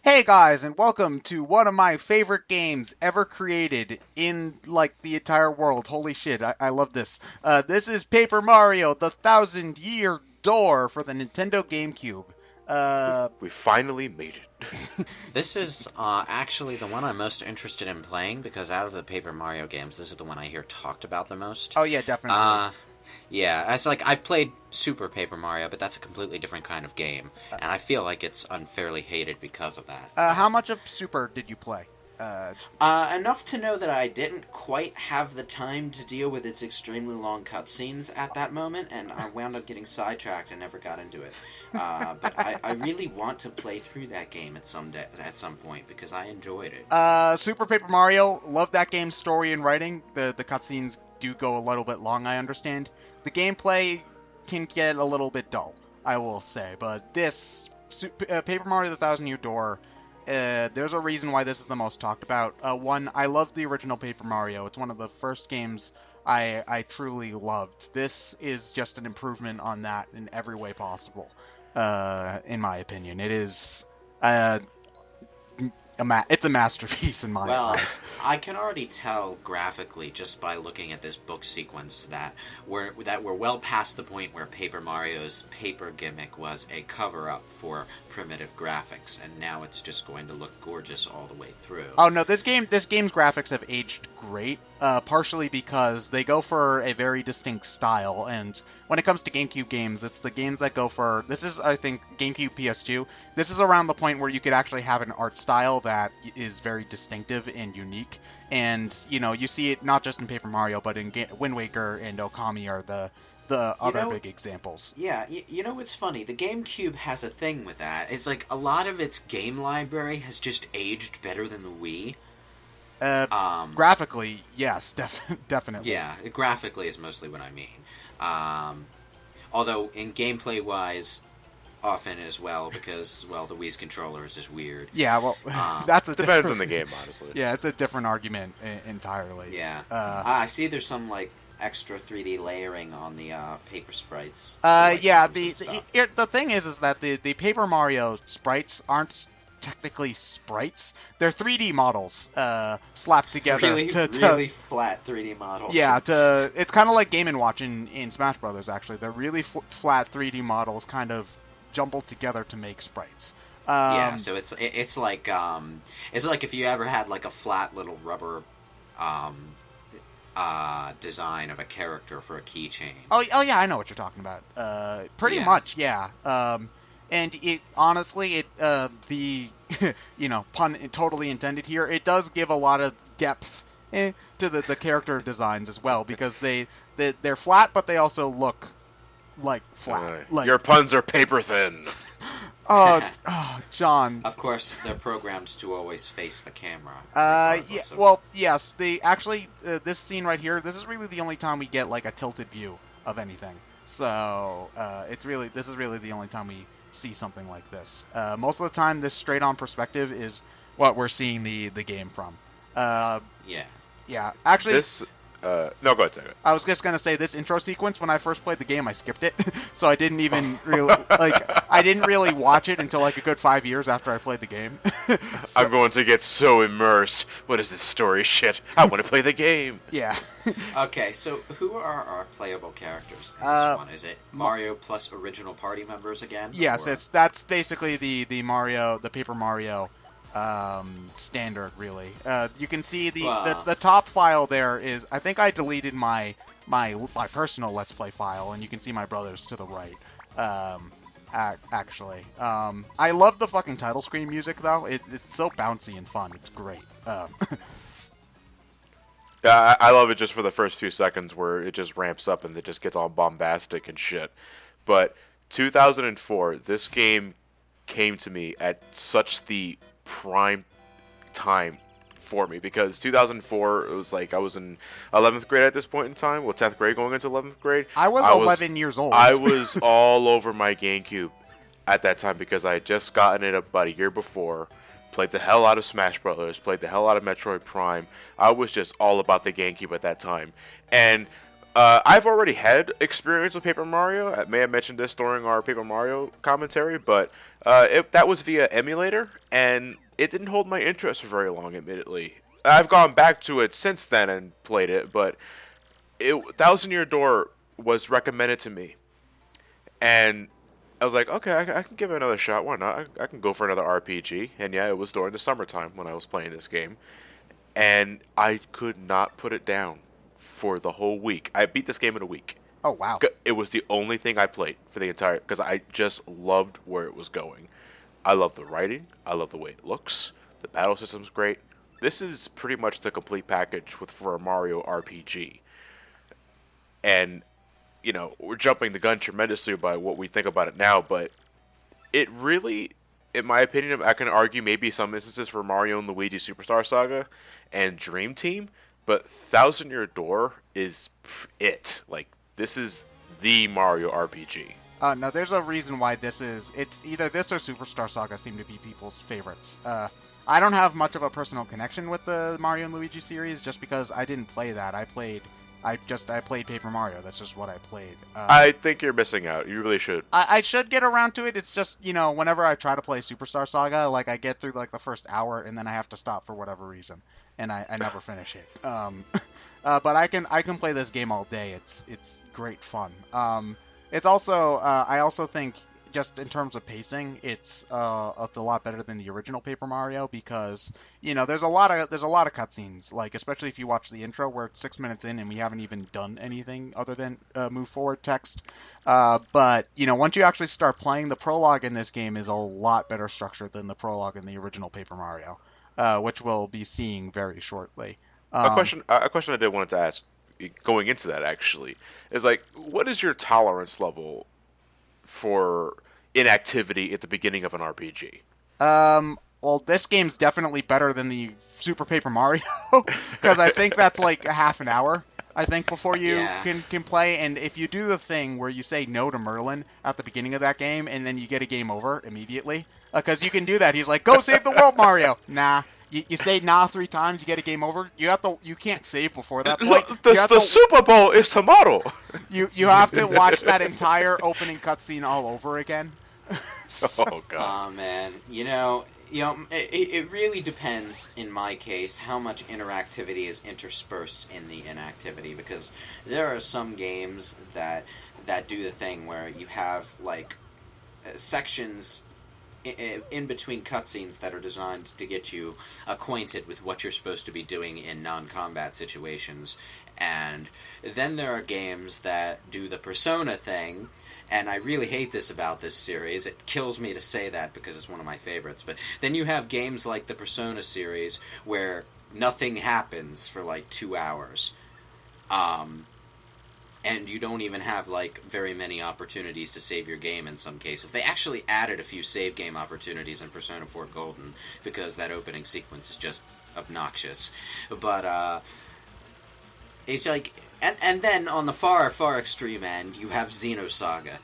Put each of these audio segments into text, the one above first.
Hey guys, and welcome to one of my favorite games ever created in like the entire world. Holy shit, I love this. This is Paper Mario: The Thousand Year Door for the Nintendo GameCube. Uh, We finally made it. This is actually the one I'm most interested in playing because out of the Paper Mario games, this is the one I hear talked about the most. oh yeah, definitely. Uh, yeah, it's like I've played Super Paper Mario, but that's a completely different kind of game, and I feel like it's unfairly hated because of that. How much of Super did you play? Uh, Enough to know that I didn't quite have the time to deal with its extremely long cutscenes at that moment, and I wound up getting sidetracked and never got into it. But I really want to play through that game at some point because I enjoyed it. Super Paper Mario, love that game's story and writing. The cutscenes do go a little bit long, I understand. The gameplay can get a little bit dull, I will say, but this Paper Mario: The Thousand Year Door. There's a reason why this is the most talked about. One, I love the original Paper Mario. It's one of the first games I truly loved. This is just an improvement on that in every way possible, in my opinion. It is it's a masterpiece in my Well, eyes. I can already tell graphically just by looking at this book sequence that we're well past the point where Paper Mario's paper gimmick was a cover-up for primitive graphics, and now it's just going to look gorgeous all the way through. Oh no, this game's graphics have aged great. Partially because they go for a very distinct style, and when it comes to GameCube games, it's the games that go for. This is, I think, GameCube PS2. This is around the point where you could actually have an art style that is very distinctive and unique, and you see it not just in Paper Mario, but in Wind Waker and Okami are the other big examples. Yeah, you know what's funny? The GameCube has a thing with that. It's like a lot of its game library has just aged better than the Wii. Graphically, yes, definitely. Yeah, graphically is mostly what I mean. Although in gameplay-wise, often as well, because, well, the Wii's controller is just weird. Yeah, well, that's a Depends on the game, honestly. Yeah, it's a different argument entirely. Yeah. I see there's some, like, extra 3D layering on the paper sprites. Yeah, the thing is that the Paper Mario sprites aren't technically sprites. They're 3D models slapped together. Really flat 3D models. Yeah, it's kind of like Game & Watch in Smash Brothers, actually. They're really flat 3D models kind of jumbled together to make sprites. Yeah, so it's like if you ever had like a flat little rubber design of a character for a keychain. Oh yeah, I know what you're talking about. Pretty much, yeah. And it honestly, the pun totally intended here. It does give a lot of depth to the character designs as well, because they're flat, but they also look like flat. Like your puns are paper thin. oh, John. Of course, they're programmed to always face the camera. Yeah. Well, yes. They actually, this scene right here. This is really the only time we get like a tilted view of anything. So this is really the only time we see something like this. Most of the time, this straight-on perspective is what we're seeing the game from. Yeah. Yeah. Actually, This. No, go ahead, say it. I was just gonna say this intro sequence. When I first played the game, I skipped it, so I didn't even really I didn't really watch it until like a good 5 years after I played the game. So, I'm going to get so immersed. What is this story shit? I want to play the game. yeah. Okay, so who are our playable characters in this one? Is it Mario plus original party members again? Yes, or... that's basically the Paper Mario standard, really. You can see the top file there is. I think I deleted my personal Let's Play file, and you can see my brother's to the right. Actually, I love the fucking title screen music though. It's so bouncy and fun. It's great. Yeah, I love it just for the first few seconds where it just ramps up and it just gets all bombastic and shit. But 2004, this game came to me at such the prime time for me, because 2004, it was like I was in 11th grade at this point in time. Well, 10th grade going into 11th grade. I was 11 years old. I was all over my GameCube at that time because I had just gotten it about a year before. Played the hell out of Smash Brothers. Played the hell out of Metroid Prime. I was just all about the GameCube at that time. And I've already had experience with Paper Mario. I may have mentioned this during our Paper Mario commentary, but that was via emulator, and it didn't hold my interest for very long, admittedly. I've gone back to it since then and played it, but Thousand Year Door was recommended to me, and I was like, okay, I can give it another shot. Why not? I can go for another RPG. And yeah, it was during the summertime when I was playing this game, and I could not put it down for the whole week. I beat this game in a week. Oh, wow. It was the only thing I played for the entire, because I just loved where it was going. I love the writing. I love the way it looks. The battle system's great. This is pretty much the complete package for a Mario RPG. And, we're jumping the gun tremendously by what we think about it now, but it really, in my opinion, I can argue maybe some instances for Mario and Luigi Superstar Saga and Dream Team, but Thousand Year Door is it. Like, this is the Mario RPG. No, there's a reason why it's either this or Superstar Saga seem to be people's favorites. I don't have much of a personal connection with the Mario and Luigi series just because I didn't play that. I played Paper Mario. That's just what I played. I think you're missing out. You really should. I should get around to it. It's just, whenever I try to play Superstar Saga, like, I get through, like, the first hour, and then I have to stop for whatever reason. And I never finish it. But I can play this game all day. It's great fun. It's also, I also think, just in terms of pacing, it's a lot better than the original Paper Mario because there's a lot of cutscenes, like especially if you watch the intro where it's 6 minutes in and we haven't even done anything other than move forward text. But once you actually start playing, the prologue in this game is a lot better structured than the prologue in the original Paper Mario, which we'll be seeing very shortly. A question I did wanted to ask, going into that actually, is like, what is your tolerance level for inactivity at the beginning of an RPG? Well, this game's definitely better than the Super Paper Mario because I think that's like a half an hour. I think before you can play, and if you do the thing where you say no to Merlin at the beginning of that game, and then you get a game over immediately, because you can do that. He's like, "Go save the world, Mario." Nah. You say nah 3 times, you get a game over. You can't save before that point. The Super Bowl is tomorrow. You have to watch that entire opening cutscene all over again. Oh god. Oh man, it really depends in my case how much interactivity is interspersed in the inactivity, because there are some games that do the thing where you have like sections in between cutscenes that are designed to get you acquainted with what you're supposed to be doing in non-combat situations. And then there are games that do the Persona thing, and I really hate this about this series. It kills me to say that because it's one of my favorites. But then you have games like the Persona series where nothing happens for like 2 hours. And you don't even have, like, very many opportunities to save your game in some cases. They actually added a few save game opportunities in Persona 4 Golden because that opening sequence is just obnoxious. But, it's like... And then on the far, far extreme end, you have Xenosaga.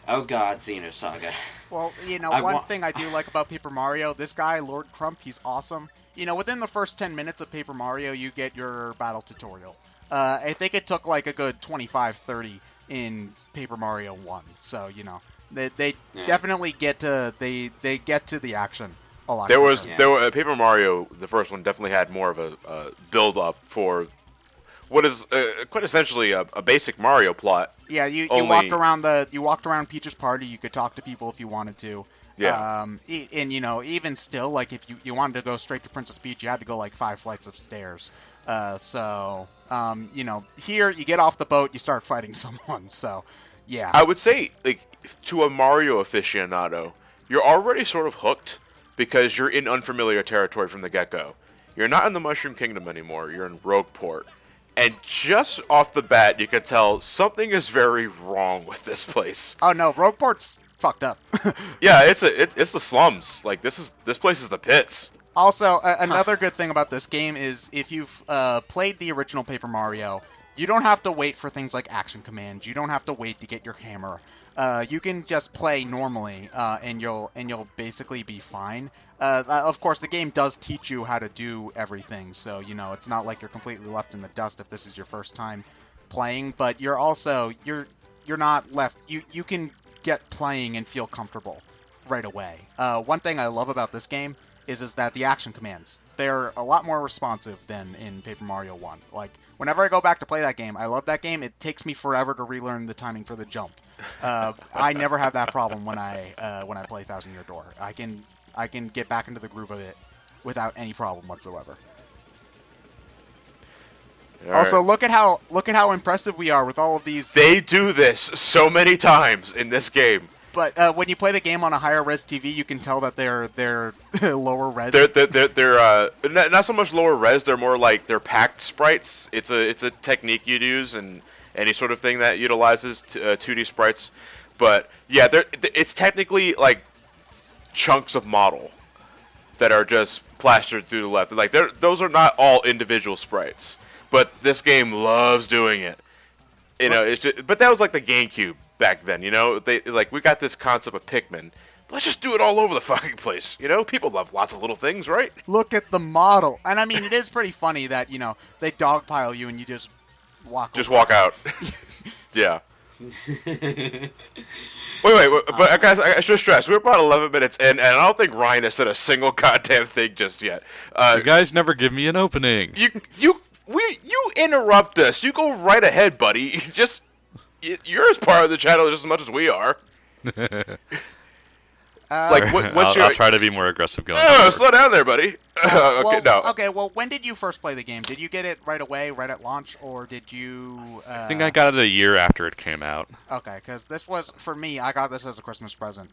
Oh god, Xenosaga. Well, one thing I do like about Paper Mario, this guy, Lord Crump, he's awesome. Within the first 10 minutes of Paper Mario, you get your battle tutorial. I think it took like a good 25-30 in Paper Mario 1. So, they definitely get to they get to the action a lot. Paper Mario, the first one, definitely had more of a build up for what is quite essentially a basic Mario plot. Yeah, you walked around Peach's party. You could talk to people if you wanted to. Yeah. And even still, like if you wanted to go straight to Princess Peach, you had to go like 5 flights of stairs. Here you get off the boat, you start fighting someone. So, yeah. I would say, like, to a Mario aficionado, you're already sort of hooked because you're in unfamiliar territory from the get-go. You're not in the Mushroom Kingdom anymore. You're in Rogueport. And just off the bat, you can tell something is very wrong with this place. Oh no, Rogueport's fucked up. Yeah, it's the slums. Like, this place is the pits. Also, another good thing about this game is if you've played the original Paper Mario, you don't have to wait for things like action commands. You don't have to wait to get your hammer. You can just play normally, and you'll basically be fine. Of course, the game does teach you how to do everything, so it's not like you're completely left in the dust if this is your first time playing, but you're not left. You can get playing and feel comfortable right away. One thing I love about this game is that the action commands, they're a lot more responsive than in Paper Mario 1. Like, whenever I go back to play that game, I love that game. It takes me forever to relearn the timing for the jump. I never have that problem when I play Thousand Year Door. I can get back into the groove of it without any problem whatsoever. All Also, right. look at how impressive we are with all of these. They do this so many times in this game. But when you play the game on a higher res TV, you can tell that they're lower res. They're not so much lower res. They're more like they're packed sprites. It's a technique you'd use in any sort of thing that utilizes 2D sprites. But yeah, it's technically like chunks of model that are just plastered through the left. Like those are not all individual sprites. But this game loves doing it. You know, it's just, but that was like the GameCube back then. You know, we got this concept of Pikmin. Let's just do it all over the fucking place. You know, people love lots of little things, right? Look at the model, and I mean, it is pretty funny that they dogpile you and you just walk. Just walk out. Yeah. Wait, but guys, I should stress, we're about 11 minutes in, and I don't think Ryan has said a single goddamn thing just yet. You guys never give me an opening. You interrupt us. You go right ahead, buddy. You're as part of the channel just as much as we are. What's I'll try to be more aggressive going Oh, forward. slow down there, buddy. Okay, well, when did you first play the game? Did you get it right away, right at launch, or did you... I think I got it a year after it came out. Okay, because this was, for me, I got this as a Christmas present.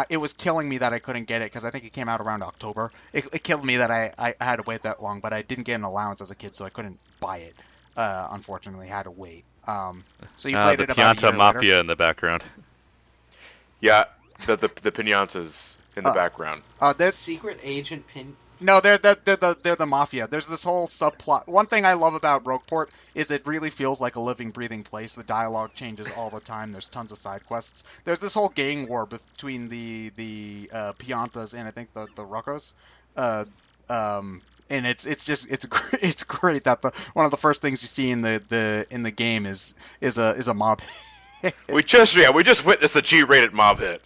It was killing me that I couldn't get it, because I think it came out around October. It killed me that I had to wait that long, but I didn't get an allowance as a kid, so I couldn't buy it. Unfortunately, I had to wait. So you played the it about a year Pianta Mafia later? in the background. Yeah, the pinantas in the background. Secret Agent Pin. No, they're the mafia. There's this whole subplot. One thing I love about Rogueport is it really feels like a living, breathing place. The dialogue changes all the time. There's tons of side quests. There's this whole gang war between the Piantas and I think the Ruccos. And it's great that one of the first things you see in the game is a mob. We just witnessed the G-rated mob hit.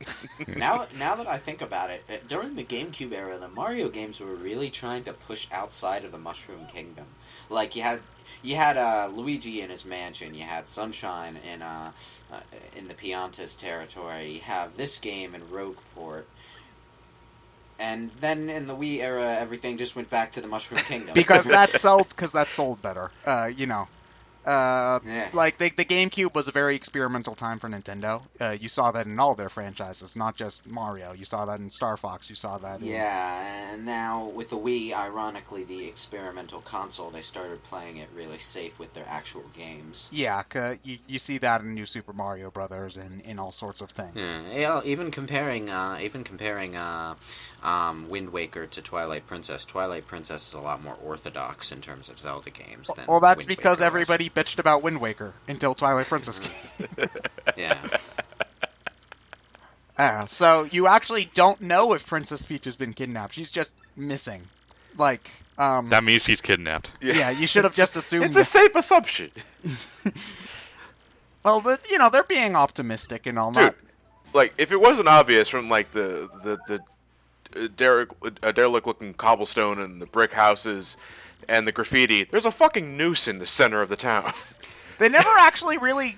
Now that I think about it, during the GameCube era, the Mario games were really trying to push outside of the Mushroom Kingdom. Like you had Luigi in his mansion, you had Sunshine in the Piantas territory. You have this game in Rogueport. And then in the Wii era, everything just went back to the Mushroom Kingdom. because that sold better. Yeah. Like the GameCube was a very experimental time for Nintendo. You saw that in all their franchises, not just Mario. You saw that in Star Fox. You saw that. Yeah, and now with the Wii, ironically, the experimental console, they started playing it really safe with their actual games. Yeah, you see that in New Super Mario Brothers and in all sorts of things. Yeah, even comparing Wind Waker to Twilight Princess. Twilight Princess is a lot more orthodox in terms of Zelda games than Well, that's Wind because Waker was. everybody bitched about Wind Waker until Twilight Princess came. Yeah. So you actually don't know if Princess Peach has been kidnapped. She's just missing. Like, That means he's kidnapped. yeah, you should have just assumed. It's a safe assumption. Well, they're being optimistic and all. Dude, like, if it wasn't obvious from, like, the derelict-looking cobblestone and the brick houses and the graffiti, there's a fucking noose in the center of the town. They never actually really,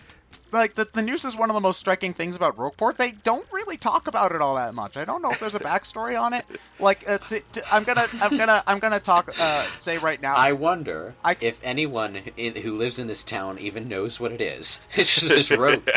like, the noose is one of the most striking things about Rogueport. They don't really talk about it all that much. I don't know if there's a backstory on it. Like, I'm gonna talk. Say right now. I wonder if anyone who lives in this town even knows what it is. It's just this rope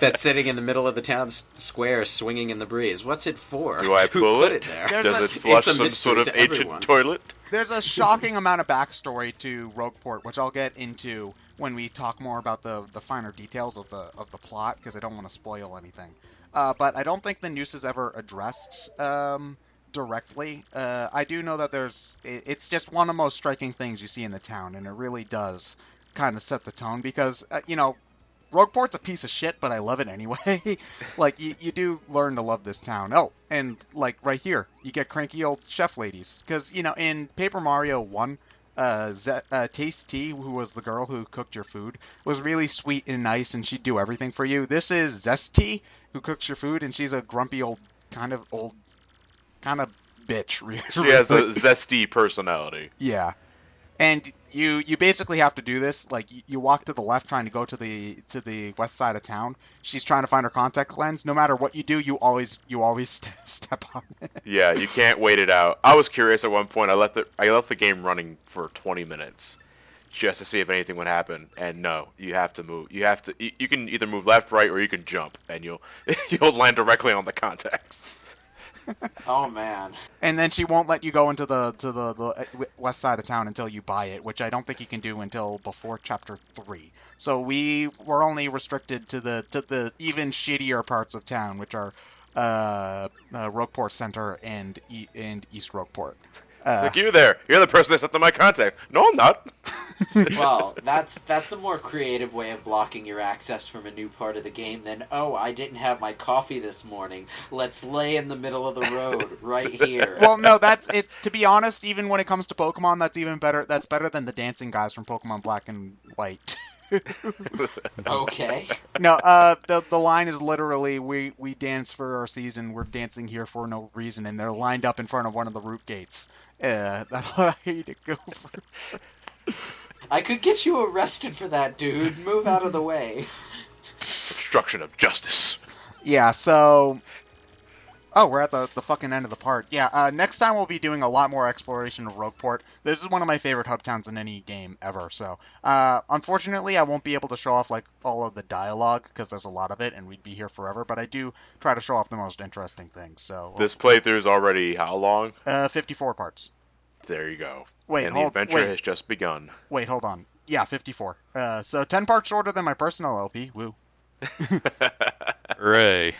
that's sitting in the middle of the town square, swinging in the breeze. What's it for? Do I Who pull put it? there? Does it It's flush a some mystery sort of to ancient everyone. toilet? There's a shocking amount of backstory to Rogueport, which I'll get into when we talk more about the finer details of the plot, because I don't want to spoil anything. But I don't think the noose is ever addressed directly. I do know that it's just one of the most striking things you see in the town, and it really does kind of set the tone, because Rogueport's a piece of shit, but I love it anyway. Like, you do learn to love this town. Oh, and, like, right here, you get cranky old chef ladies. Because, in Paper Mario 1, Taste Tea, who was the girl who cooked your food, was really sweet and nice, and she'd do everything for you. This is Zesty, who cooks your food, and she's a grumpy old kind of bitch. Really. She has a zesty personality. Yeah. And you basically have to do this. Like, you walk to the left trying to go to the west side of town. She's trying to find her contact lens. No matter what you do, you always step on it. Yeah, you can't wait it out. I was curious at one point. I left the game running for 20 minutes just to see if anything would happen. And no, you have to move. You can either move left, right, or you can jump, and you'll land directly on the contacts. Oh man. And then she won't let you go into the west side of town until you buy it, which I don't think you can do until before chapter 3. So we were only restricted to the even shittier parts of town, which are Rogueport Center and East Rogueport. It's like, you there. You're the person that set up my contact. No, I'm not. Well, that's a more creative way of blocking your access from a new part of the game than, oh, I didn't have my coffee this morning. Let's lay in the middle of the road right here. Well, no, it's to be honest, even when it comes to Pokemon, that's even better. That's better than the dancing guys from Pokemon Black and White. Okay. No, the line is literally, we dance for our season. We're dancing here for no reason, and they're lined up in front of one of the route gates. That'll allow you to go for. I could get you arrested for that, dude. Move out of the way. Obstruction of justice. Yeah. So. Oh, we're at the fucking end of the part. Yeah, next time we'll be doing a lot more exploration of Rogueport. This is one of my favorite hub towns in any game ever, so... unfortunately, I won't be able to show off, like, all of the dialogue, because there's a lot of it, and we'd be here forever, but I do try to show off the most interesting things, so... This playthrough is already how long? 54 parts. There you go. Wait, and the adventure has just begun. Wait, hold on. Yeah, 54. So 10 parts shorter than my personal LP. Woo. Hooray.